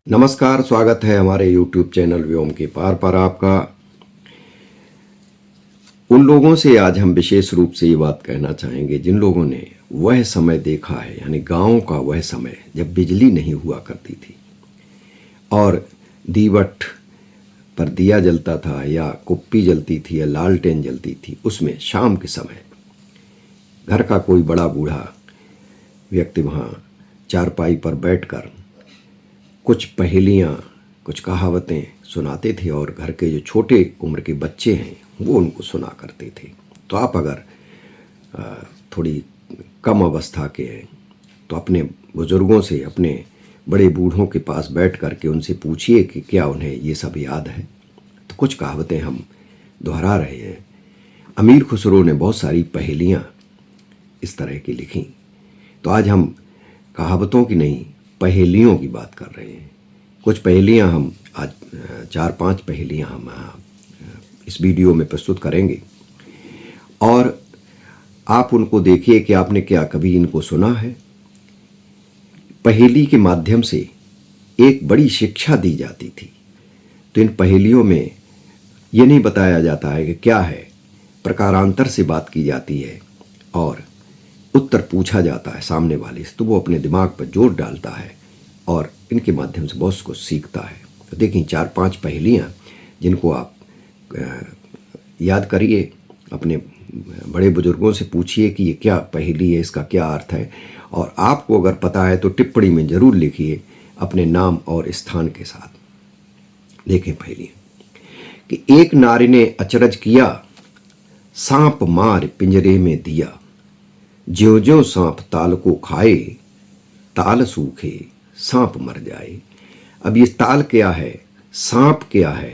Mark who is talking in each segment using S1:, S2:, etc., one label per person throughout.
S1: नमस्कार, स्वागत है हमारे YouTube चैनल व्योम के पार पर आपका। उन लोगों से आज हम विशेष रूप से ये बात कहना चाहेंगे जिन लोगों ने वह समय देखा है, यानी गांव का वह समय जब बिजली नहीं हुआ करती थी और दीवट पर दिया जलता था या कुप्पी जलती थी या लालटेन जलती थी। उसमें शाम के समय घर का कोई बड़ा बूढ़ा व्यक्ति वहाँ चारपाई पर बैठकर कुछ पहेलियाँ, कुछ कहावतें सुनाते थे और घर के जो छोटे उम्र के बच्चे हैं वो उनको सुना करते थे। तो आप अगर थोड़ी कम अवस्था के हैं तो अपने बुज़ुर्गों से, अपने बड़े बूढ़ों के पास बैठ कर के उनसे पूछिए कि क्या उन्हें ये सब याद है। तो कुछ कहावतें हम दोहरा रहे हैं। अमीर खुसरो ने बहुत सारी पहेलियाँ इस तरह की लिखी। तो आज हम कहावतों की नहीं, पहेलियों की बात कर रहे हैं। कुछ पहेलियां हम आज 4-5 पहेलियां हम इस वीडियो में प्रस्तुत करेंगे और आप उनको देखिए कि आपने क्या कभी इनको सुना है। पहेली के माध्यम से एक बड़ी शिक्षा दी जाती थी। तो इन पहेलियों में ये नहीं बताया जाता है कि क्या है, प्रकारांतर से बात की जाती है और उत्तर पूछा जाता है सामने वाले से, तो वो अपने दिमाग पर जोर डालता है और इनके माध्यम से बहुत कुछ सीखता है। तो देखिए 4-5 पहेलियाँ जिनको आप याद करिए, अपने बड़े बुजुर्गों से पूछिए कि ये क्या पहेली है, इसका क्या अर्थ है, और आपको अगर पता है तो टिप्पणी में ज़रूर लिखिए अपने नाम और स्थान के साथ। देखें पहेलियाँ कि एक नारी ने अचरज किया, सांप मार पिंजरे में दिया, ज्यों ज्यों सांप ताल को खाए, ताल सूखे सांप मर जाए। अब ये ताल क्या है, सांप क्या है,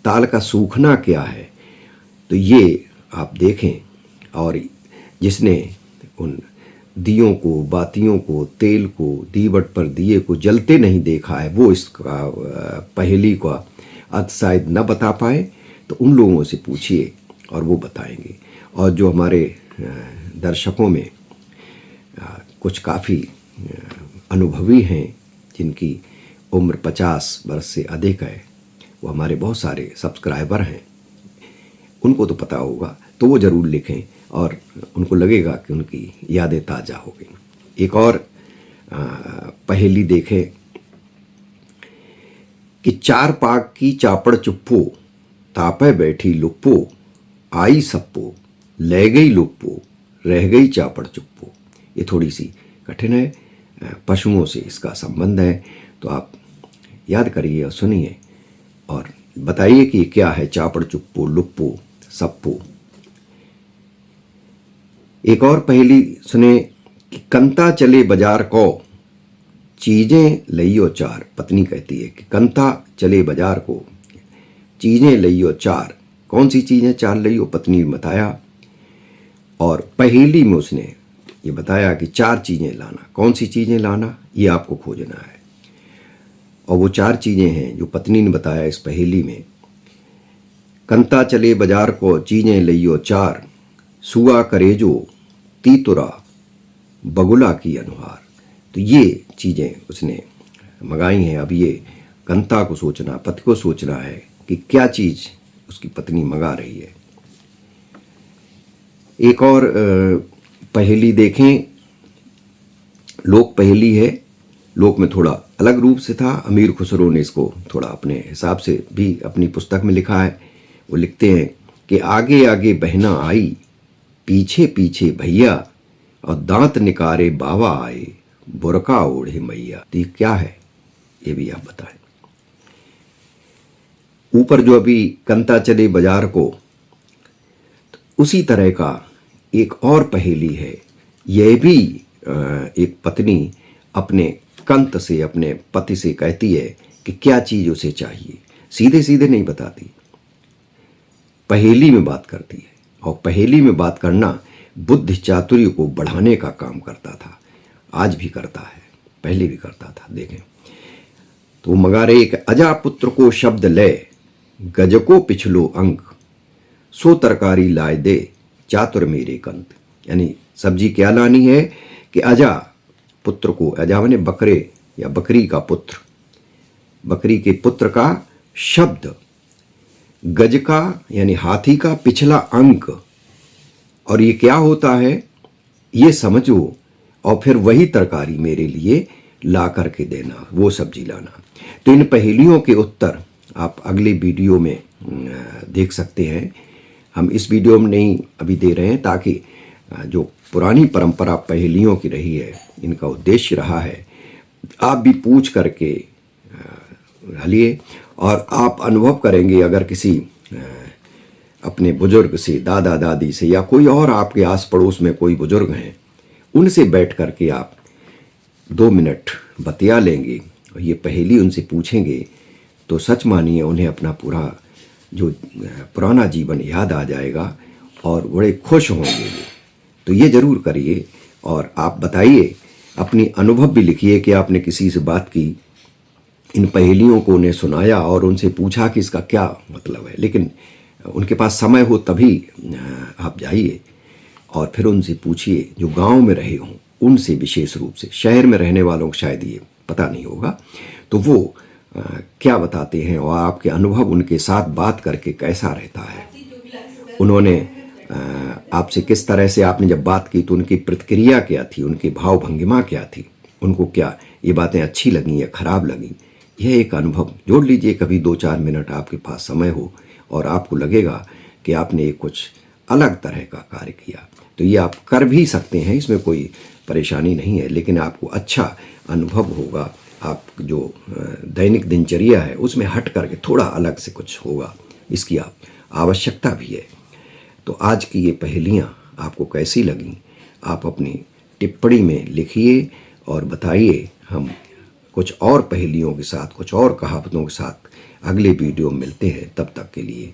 S1: ताल का सूखना क्या है, तो ये आप देखें। और जिसने उन दियों को, बातियों को, तेल को, दीवट पर दिए को जलते नहीं देखा है, वो इसका पहेली का अर्थ शायद न बता पाए। तो उन लोगों से पूछिए और वो बताएंगे। और जो हमारे दर्शकों में कुछ काफ़ी अनुभवी हैं, जिनकी उम्र 50 वर्ष से अधिक है, वो हमारे बहुत सारे सब्सक्राइबर हैं, उनको तो पता होगा, तो वो ज़रूर लिखें और उनको लगेगा कि उनकी यादें ताज़ा हो गई। एक और पहेली देखें कि चार पाग की चापड़ चुप्पो, तापे बैठी लुप्पो, आई सप्पो, ले गई लुप्पो, रह गई चापड़ चुप्पो। ये थोड़ी सी कठिन है, पशुओं से इसका संबंध है। तो आप याद करिए और सुनिए और बताइए कि क्या है चापड़ चुप्पो, लुप्पो, सप्पो। एक और पहेली सुने कि कंता चले बाजार को, चीजें लइयो चार। पत्नी कहती है कि कंता चले बाजार को, चीजें लइयो चार। कौन सी चीजें चार लइयो, पत्नी ने बताया। और पहेली में उसने ये बताया कि 4 चीज़ें लाना। कौन सी चीज़ें लाना, ये आपको खोजना है। और वो 4 चीज़ें हैं जो पत्नी ने बताया इस पहेली में। कंता चले बाजार को, चीज़ें लइयो चार, सुआ करेजो, तीतुरा, बगुला की अनुहार। तो ये चीज़ें उसने मंगाई हैं। अब ये कंता को सोचना, पति को सोचना है कि क्या चीज़ उसकी पत्नी मंगा रही है। एक और पहेली देखें, लोक पहेली है। लोक में थोड़ा अलग रूप से था, अमीर खुसरो ने इसको थोड़ा अपने हिसाब से भी अपनी पुस्तक में लिखा है। वो लिखते हैं कि आगे आगे बहना आई, पीछे पीछे भैया, और दांत निकारे बाबा आए, बुरका ओढ़े मैया। तो ये क्या है, ये भी आप बताएं। ऊपर जो अभी कंता चले बाजार को, तो उसी तरह का एक और पहेली है। यह भी एक पत्नी अपने कंत से, अपने पति से कहती है कि क्या चीज़ उसे चाहिए। सीधे सीधे नहीं बताती, पहेली में बात करती है। और पहेली में बात करना बुद्धि चातुर्य को बढ़ाने का काम करता था, आज भी करता है, पहले भी करता था। देखें तो वो मंगा रहे कि अजा पुत्र को शब्द ले, गज को पिछलो अंक, सो तरकारी लाए दे, चातुर मेरे कंत। यानी सब्जी क्या लानी है कि अजा पुत्र को, अजा माने बकरे या बकरी का पुत्र, बकरी के पुत्र का शब्द, गज का यानी हाथी का पिछला अंक, और ये क्या होता है ये समझो, और फिर वही तरकारी मेरे लिए ला करके देना, वो सब्जी लाना। तो इन पहेलियों के उत्तर आप अगले वीडियो में देख सकते हैं। हम इस वीडियो में नहीं अभी दे रहे हैं, ताकि जो पुरानी परंपरा पहेलियों की रही है, इनका उद्देश्य रहा है, आप भी पूछ करके हलिए, और आप अनुभव करेंगे अगर किसी अपने बुजुर्ग से, दादा दादी से, या कोई और आपके आस पड़ोस में कोई बुजुर्ग हैं, उनसे बैठ करके आप 2 मिनट बतिया लेंगे और ये पहेली उनसे पूछेंगे, तो सच मानिए उन्हें अपना पूरा जो पुराना जीवन याद आ जाएगा और बड़े खुश होंगे वो। तो ये ज़रूर करिए, और आप बताइए, अपनी अनुभव भी लिखिए कि आपने किसी से बात की, इन पहेलियों को उन्हें सुनाया और उनसे पूछा कि इसका क्या मतलब है, लेकिन उनके पास समय हो तभी आप जाइए और फिर उनसे पूछिए, जो गांव में रहे हों उनसे विशेष रूप से। शहर में रहने वालों को शायद ये पता नहीं होगा, तो वो क्या बताते हैं और आपके अनुभव उनके साथ बात करके कैसा रहता है, उन्होंने आपसे किस तरह से, आपने जब बात की तो उनकी प्रतिक्रिया क्या थी, उनकी भाव भंगिमा क्या थी, उनको क्या ये बातें अच्छी लगी या खराब लगी। यह एक अनुभव जोड़ लीजिए, कभी 2-4 मिनट आपके पास समय हो और आपको लगेगा कि आपने कुछ अलग तरह का कार्य किया, तो ये आप कर भी सकते हैं, इसमें कोई परेशानी नहीं है, लेकिन आपको अच्छा अनुभव होगा। आप जो दैनिक दिनचर्या है उसमें हट करके थोड़ा अलग से कुछ होगा, इसकी आप आवश्यकता भी है। तो आज की ये पहेलियाँ आपको कैसी लगीं, आप अपनी टिप्पणी में लिखिए और बताइए। हम कुछ और पहेलियों के साथ, कुछ और कहावतों के साथ अगले वीडियो में मिलते हैं। तब तक के लिए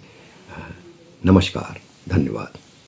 S1: नमस्कार, धन्यवाद।